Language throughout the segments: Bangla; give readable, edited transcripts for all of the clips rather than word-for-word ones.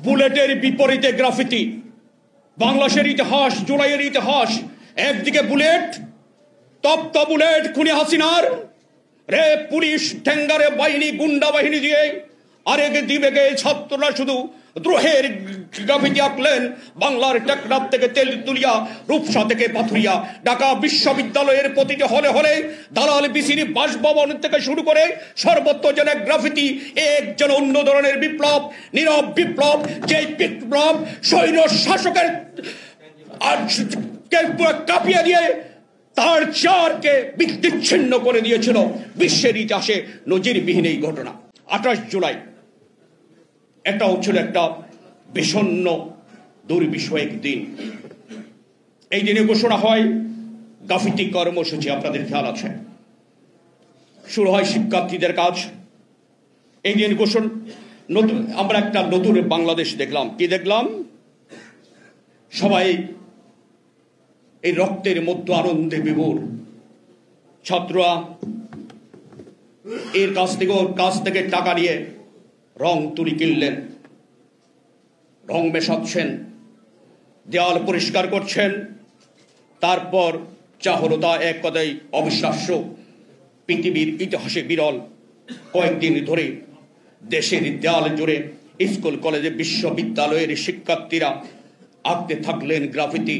বুলেটের বিপরীতে গ্রাফিতি। বাংলাদেশের ইতিহাস, জুলাইয়ের ইতিহাস। একদিকে বুলেট, তপ্ত বুলেট খুনি হাসিনার, রে পুলিশ ঠেঙ্গারে বাহিনী, গুন্ডা বাহিনী দিয়ে আরেক দিবেগে ছাত্ররা শুধু দ্রোহের গ্রাফিতি আঁকলেন। বাংলার টেকনাফ থেকে তেলতুলিয়া, রূপসা থেকে পাথুরিয়া, ঢাকা বিশ্ববিদ্যালয়ের প্রতিটি হলে হলে দালাল বিসিরি বাসভবন থেকে শুরু করে সর্বত্র যেন গ্রাফিতি। এক যেন অন্য ধরনের বিপ্লব, নীরব বিপ্লব, যে বিপ্লব সৈন্য শাসকের কাঁপিয়ে দিয়ে তার চারকে বিচ্ছিন্ন করে দিয়েছিল। বিশ্বের ইতিহাসে নজিরবিহীন এই ঘটনা। 28 জুলাই এটাও ছিল একটা বিষণ্ণ দুর্বিষয়ক দিন। এই দিনে ঘোষণা হয় গ্রাফিতি কর্মসূচি। আপনাদের খেয়াল আছে, শুরু হয় শিক্ষার্থীদের কাজ। এই দিন আমরা একটা নতুন বাংলাদেশ দেখলাম। কি দেখলাম? সবাই এই রক্তের মধ্যে আনন্দে বিভোর। ছাত্ররা এর কাছ থেকে টাকা নিয়ে রং তুলি কিনলেন, রং মেশাচ্ছেন, দেওয়াল পরিষ্কার করছেন। তারপর যা হলো তা এক কথায় অবিশ্বাস্য, পৃথিবীর ইতিহাসে বিরল। কয়েকদিন ধরে দেশের দেওয়াল জুড়ে স্কুল, কলেজে, বিশ্ববিদ্যালয়ের শিক্ষার্থীরা আঁকতে থাকলেন গ্রাফিতি।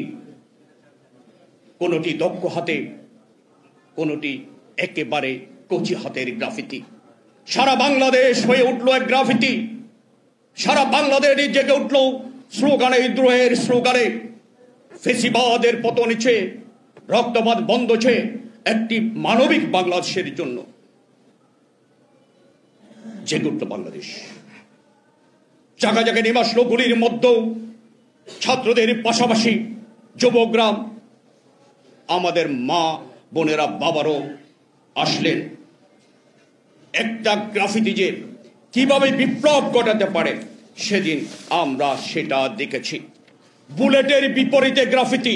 কোনটি দক্ষ হাতে, কোনটি একেবারে কচি হাতের গ্রাফিতি। সারা বাংলাদেশ হয়ে উঠলো এক গ্রাফিতি। সারা বাংলাদেশ জেগে উঠলো স্লোগানে, দ্রোহের স্লোগানে। ফেসিবাদের পতন হচ্ছে, রক্তপাত বন্ধ হচ্ছে, একটি মানবিক বাংলাদেশের জন্য জেগে উঠল বাংলাদেশ। জায়গা জায়গায় নেমে আসলো গুলির মধ্যেও ছাত্রদের পাশাপাশি যুবকরা, আমাদের মা বোনেরা, বাবারও আসলেন। একটা গ্রাফিতি যে কিভাবে বিপ্লব ঘটাতে পারে সেদিন আমরা সেটা দেখেছি। বুলেটের বিপরীতে গ্রাফিতি।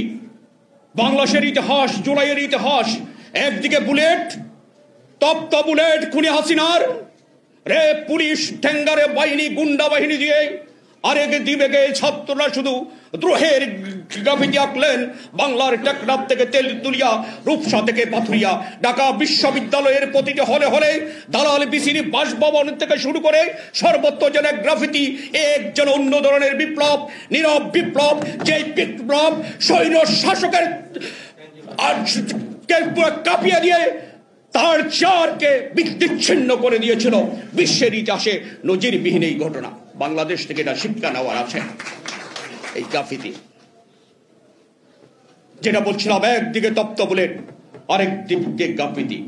বাংলাদেশের ইতিহাস, জুলাইয়ের ইতিহাস। একদিকে বুলেট, তপ্ত বুলেট খুনি হাসিনার, রে পুলিশ ঠেঙ্গারে বাহিনী, গুন্ডা বাহিনী দিয়ে আরেক দিবেগে ছাত্ররা শুধু দ্রোহের গ্রাফিতি আঁকলেন। বাংলার টেকনাফ থেকে তেলতুলিয়া, রূপসা থেকে পাথুরিয়া, ঢাকা বিশ্ববিদ্যালয়ের প্রতিটি হলে হলে দালাল বিসিরি বাসভবন থেকে শুরু করে সর্বত্র যেন গ্রাফিতি। এক যেন অন্য ধরনের বিপ্লব, নীরব বিপ্লব, যে বিপ্লব সৈন্য শাসকের কাঁপিয়ে দিয়ে তার চারকে বিচ্ছিন্ন করে দিয়েছিল। বিশ্বের ইতিহাসে নজিরবিহীন এই ঘটনা। বাংলাদেশ থেকে এটা শিক্ষা নেওয়ার আছে। এই গ্রাফিতি যেটা বলছিলাম, একদিকে তপ্ত বুলেট, আরেক দিকে গ্রাফিতি।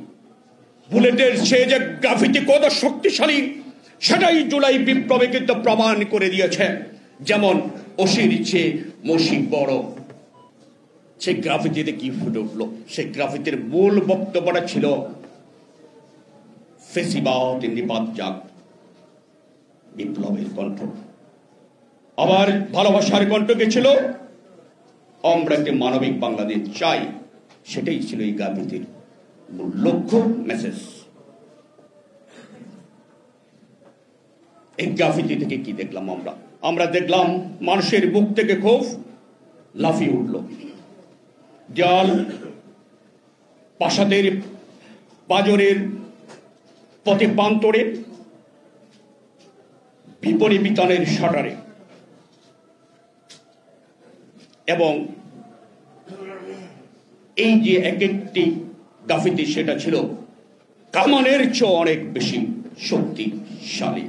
বুলেটের সে যে গ্রাফিতি কত শক্তিশালী সেটাই জুলাই বিপ্লবে কিন্তু প্রমাণ করে দিয়েছে। যেমন অসির চেয়ে মসি বড়। সেই গ্রাফিতিতে কি ফুটে উঠলো? সেই গ্রাফিতির মূল বক্তব্যটা ছিল ফেসিবাদ নিপাত যাক, বিপ্লবের কণ্ঠ। আবার ভালোবাসার কণ্ঠ কে ছিল? আমরা একটি মানবিক বাংলাদেশ চাই। সেটাই ছিল এই গ্রাফিতির মূল লক্ষ্য, মেসেজ। এই গ্রাফিতি থেকে কি দেখলাম আমরা দেখলাম মানুষের বুক থেকে ক্ষোভ লাফিয়ে উঠল। দেয়াল, প্রাসাদের বাজরের পথে প্রান্তরে, বিপণী বিতানের শাটারে, এবং এই যে এক একটি গ্রাফিতি সেটা ছিল কামানের চেয়ে অনেক বেশি শক্তিশালী।